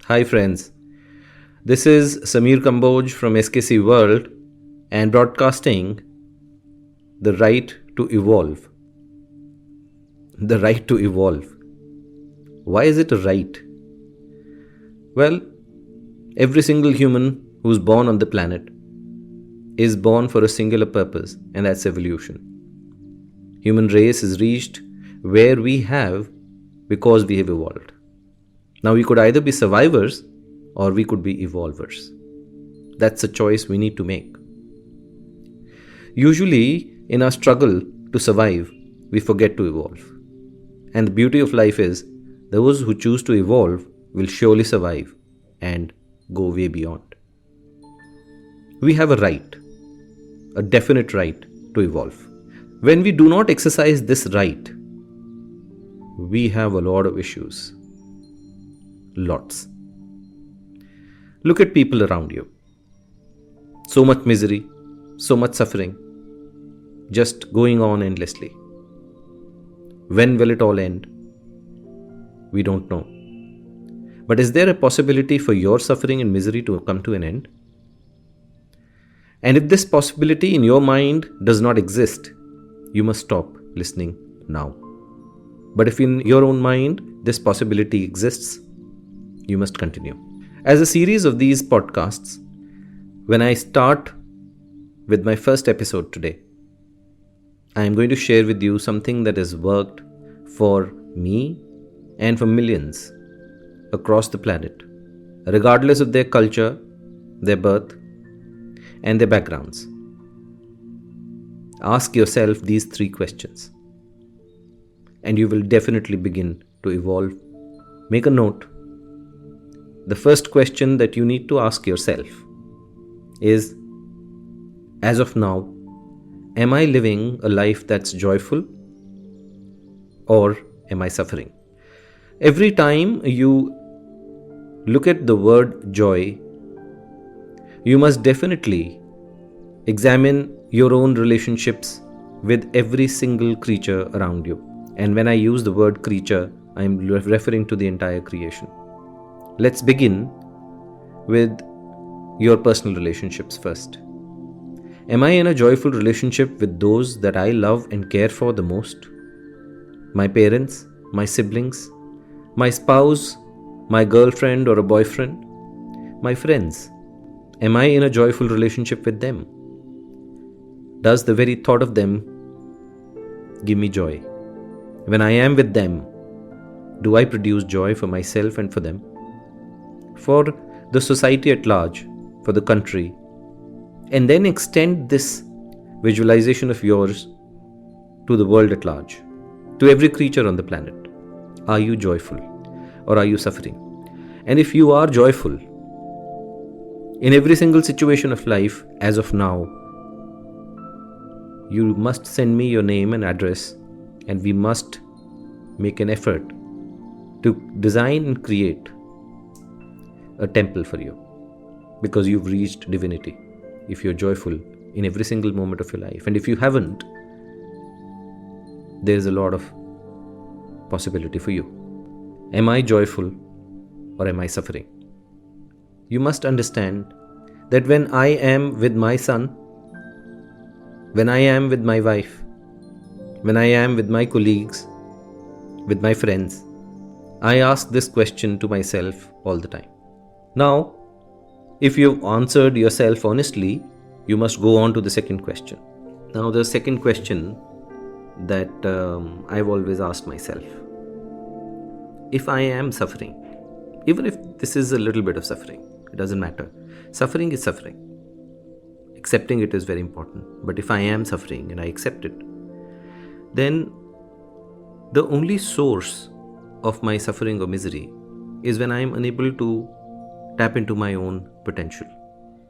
Hi friends, this is Sameer Kamboj from SKC.World and broadcasting the right to evolve. The right to evolve. Why is it a right? Well, every single human who's born on the planet is born for a singular purpose, and that's evolution. Human race has reached where we have because we have evolved. Now we could either be survivors or we could be evolvers. That's a choice we need to make. Usually, in our struggle to survive, we forget to evolve. And the beauty of life is, those who choose to evolve will surely survive and go way beyond. We have a right, a definite right to evolve. When we do not exercise this right, we have a lot of issues. Lots. Look at people around you. So much misery, so much suffering, just going on endlessly. When will it all end? We don't know. But is there a possibility for your suffering and misery to come to an end? And if this possibility in your mind does not exist, you must stop listening now. But if in your own mind this possibility exists, you must continue. As a series of these podcasts, when I start with my first episode today, I am going to share with you something that has worked for me and for millions across the planet, regardless of their culture, their birth, and their backgrounds. Ask yourself these 3 questions, and you will definitely begin to evolve. Make a note. The first question that you need to ask yourself is, as of now, am I living a life that's joyful or am I suffering? Every time you look at the word joy, you must definitely examine your own relationships with every single creature around you. And when I use the word creature, I'm referring to the entire creation. Let's begin with your personal relationships first. Am I in a joyful relationship with those that I love and care for the most? My parents, my siblings, my spouse, my girlfriend or a boyfriend, my friends. Am I in a joyful relationship with them? Does the very thought of them give me joy? When I am with them, do I produce joy for myself and for them? For the society at large, for the country, and then extend this visualization of yours to the world at large, to every creature on the planet. Are you joyful or are you suffering? And if you are joyful, in every single situation of life as of now, you must send me your name and address, and we must make an effort to design and create a temple for you, because you've reached divinity if you're joyful in every single moment of your life. And if you haven't, there's a lot of possibility for you. Am I joyful or am I suffering? You must understand that when I am with my son, when I am with my wife, when I am with my colleagues, with my friends, I ask this question to myself all the time. Now, if you've answered yourself honestly, you must go on to the second question. Now, the second question that I've always asked myself: if I am suffering, even if this is a little bit of suffering, it doesn't matter. Suffering is suffering. Accepting it is very important. But if I am suffering and I accept it, then the only source of my suffering or misery is when I am unable to tap into my own potential.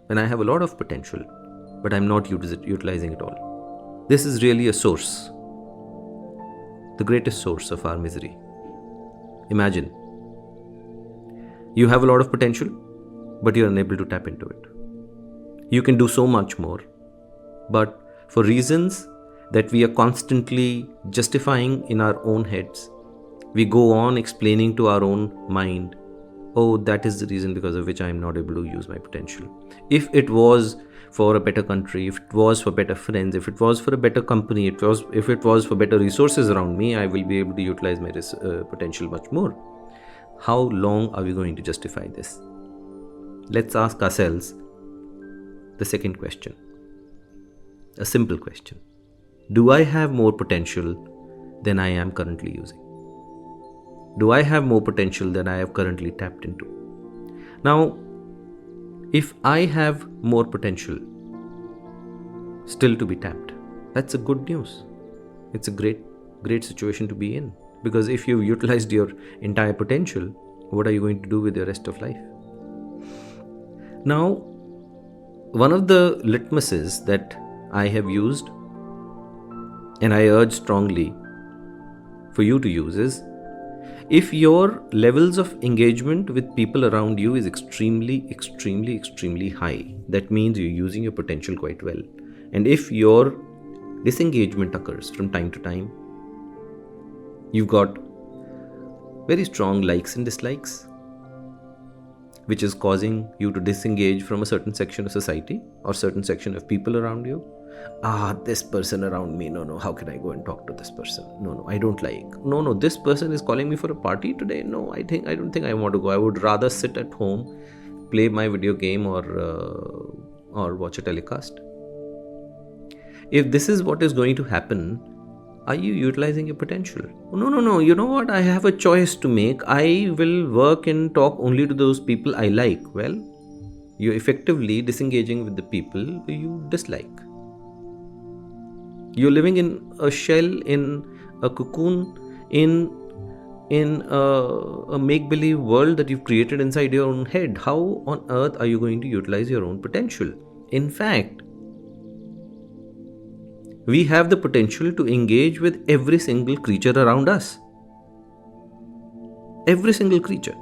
When I have a lot of potential, but I'm not utilizing it all. This is really a source, the greatest source of our misery. Imagine, you have a lot of potential, but you're unable to tap into it. You can do so much more, but for reasons that we are constantly justifying in our own heads, we go on explaining to our own mind oh, that is the reason because of which I am not able to use my potential. If it was for a better country, if it was for better friends, if it was for a better company, if it was for better resources around me, I will be able to utilize my potential much more. How long are we going to justify this? Let's ask ourselves the second question. A simple question. Do I have more potential than I am currently using? Do I have more potential than I have currently tapped into? Now, if I have more potential still to be tapped, that's a good news. It's a great situation to be in. Because if you've utilized your entire potential, what are you going to do with the rest of life? Now, one of the litmuses that I have used, and I urge strongly for you to use, is if your levels of engagement with people around you is extremely high, that means you're using your potential quite well. And if your disengagement occurs from time to time, you've got very strong likes and dislikes, which is causing you to disengage from a certain section of society or certain section of people around you. This person around me, no, how can I go and talk to this person? No, I don't like. No, this person is calling me for a party today. No, I don't think I want to go. I would rather sit at home, play my video game or watch a telecast. If this is what is going to happen, are you utilizing your potential? No, you know what? I have a choice to make. I will work and talk only to those people I like. Well, you're effectively disengaging with the people you dislike. You're living in a shell, in a cocoon, in a make-believe world that you've created inside your own head. How on earth are you going to utilize your own potential? In fact, we have the potential to engage with every single creature around us. Every single creature.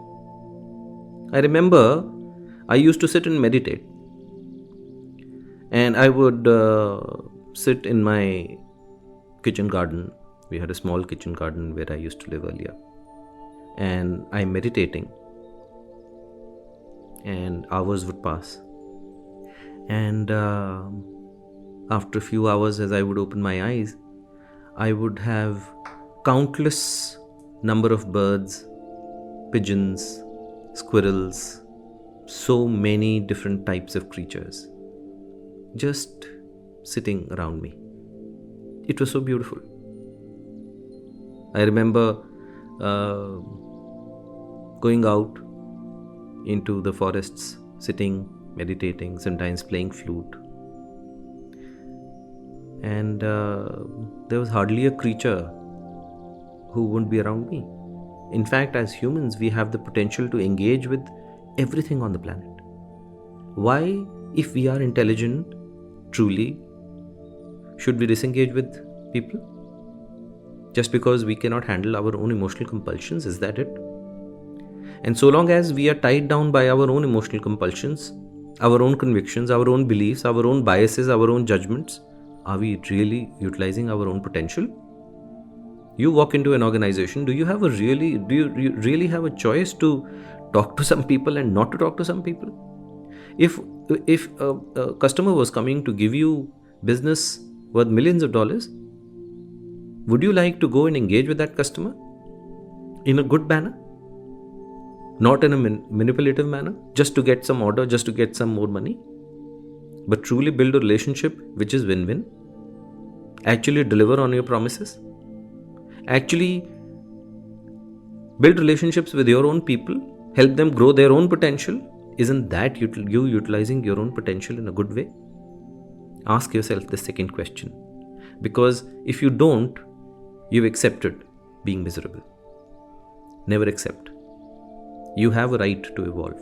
I remember I used to sit and meditate. And I would sit in my kitchen garden. We had a small kitchen garden where I used to live earlier. And I'm meditating. And hours would pass. And after a few hours, as I would open my eyes, I would have countless number of birds, pigeons, squirrels, so many different types of creatures just sitting around me. It was so beautiful. I remember going out into the forests, sitting, meditating, sometimes playing flute. And there was hardly a creature who wouldn't be around me. In fact, as humans, we have the potential to engage with everything on the planet. Why, if we are intelligent, truly, should we disengage with people? Just because we cannot handle our own emotional compulsions, is that it? And so long as we are tied down by our own emotional compulsions, our own convictions, our own beliefs, our own biases, our own judgments, are we really utilizing our own potential? You walk into an organization, do you really have a choice to talk to some people and not to talk to some people? If a customer was coming to give you business worth millions of dollars, would you like to go and engage with that customer in a good manner? Not in a manipulative manner, just to get some order, just to get some more money? But truly build a relationship which is win-win. Actually deliver on your promises. Actually build relationships with your own people. Help them grow their own potential. Isn't that you utilizing your own potential in a good way? Ask yourself the second question. Because if you don't, you've accepted being miserable. Never accept. You have a right to evolve.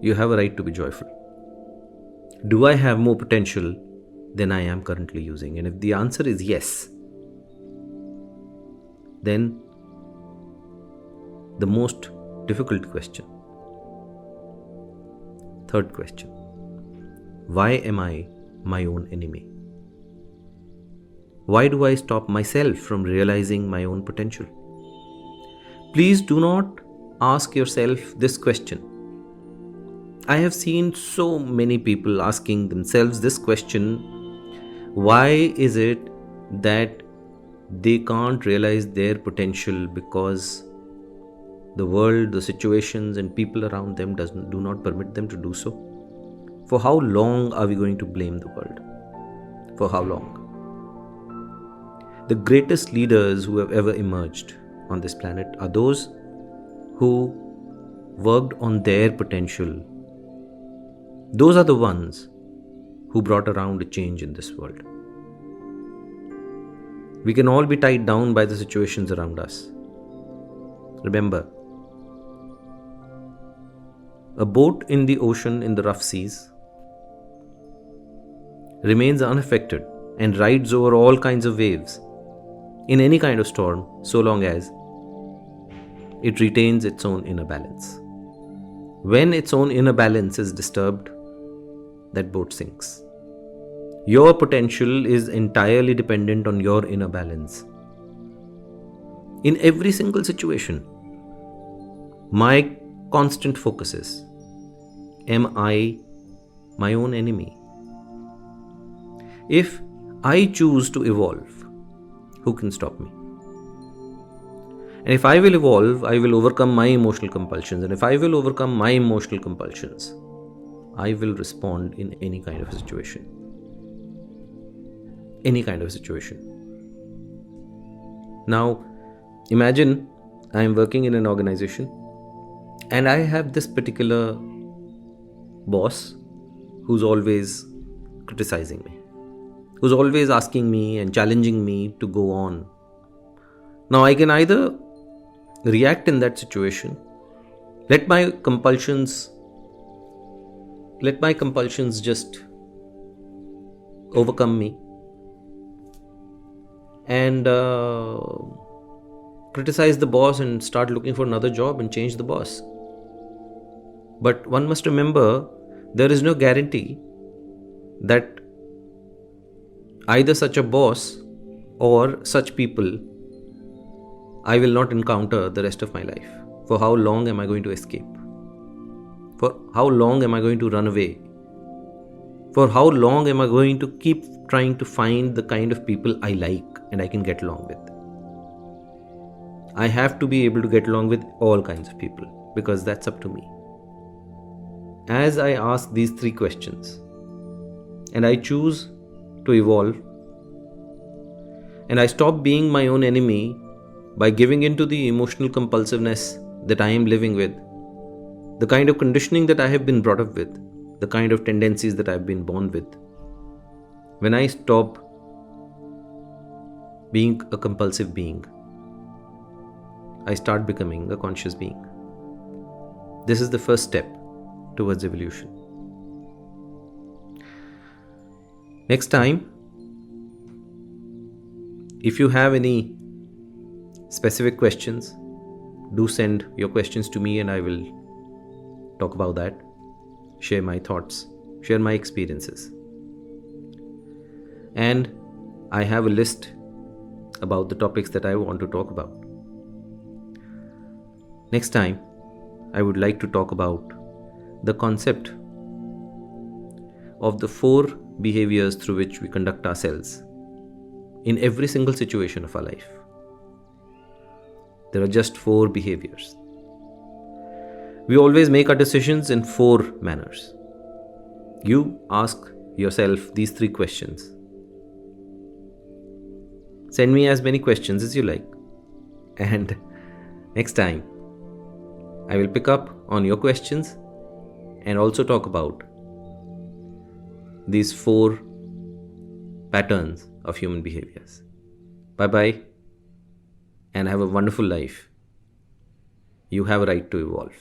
You have a right to be joyful. Do I have more potential than I am currently using? And if the answer is yes, then the most difficult question, third question, why am I my own enemy? Why do I stop myself from realizing my own potential? Please do not ask yourself this question. I have seen so many people asking themselves this question: why is it that they can't realize their potential because the world, the situations, and people around them do not permit them to do so? For how long are we going to blame the world? For how long? The greatest leaders who have ever emerged on this planet are those who worked on their potential. Those are the ones who brought around a change in this world. We can all be tied down by the situations around us. Remember, a boat in the ocean in the rough seas remains unaffected and rides over all kinds of waves in any kind of storm, so long as it retains its own inner balance. When its own inner balance is disturbed, that boat sinks. Your potential is entirely dependent on your inner balance. In every single situation, my constant focus is, am I my own enemy? If I choose to evolve, who can stop me? And if I will evolve, I will overcome my emotional compulsions. And if I will overcome my emotional compulsions, I will respond in any kind of a situation. Any kind of situation. Now, imagine I am working in an organization and I have this particular boss who's always criticizing me, who's always asking me and challenging me to go on. Now, I can either react in that situation, let my compulsions just overcome me, and criticize the boss and start looking for another job and change the boss. But one must remember, there is no guarantee that either such a boss or such people I will not encounter the rest of my life. For how long am I going to escape? For how long am I going to run away? For how long am I going to keep trying to find the kind of people I like and I can get along with? I have to be able to get along with all kinds of people, because that's up to me. As I ask these 3 questions and I choose to evolve, and I stop being my own enemy by giving in to the emotional compulsiveness that I am living with, the kind of conditioning that I have been brought up with, the kind of tendencies that I have been born with, when I stop being a compulsive being, I start becoming a conscious being. This is the first step towards evolution. Next time, if you have any specific questions, do send your questions to me and I will talk about that, share my thoughts, share my experiences. And I have a list about the topics that I want to talk about. Next time, I would like to talk about the concept of the 4 behaviors through which we conduct ourselves in every single situation of our life. There are just 4 behaviors. We always make our decisions in 4 manners. You ask yourself these 3 questions. Send me as many questions as you like. And next time, I will pick up on your questions and also talk about these 4 patterns of human behaviors. Bye-bye, and have a wonderful life. You have a right to evolve.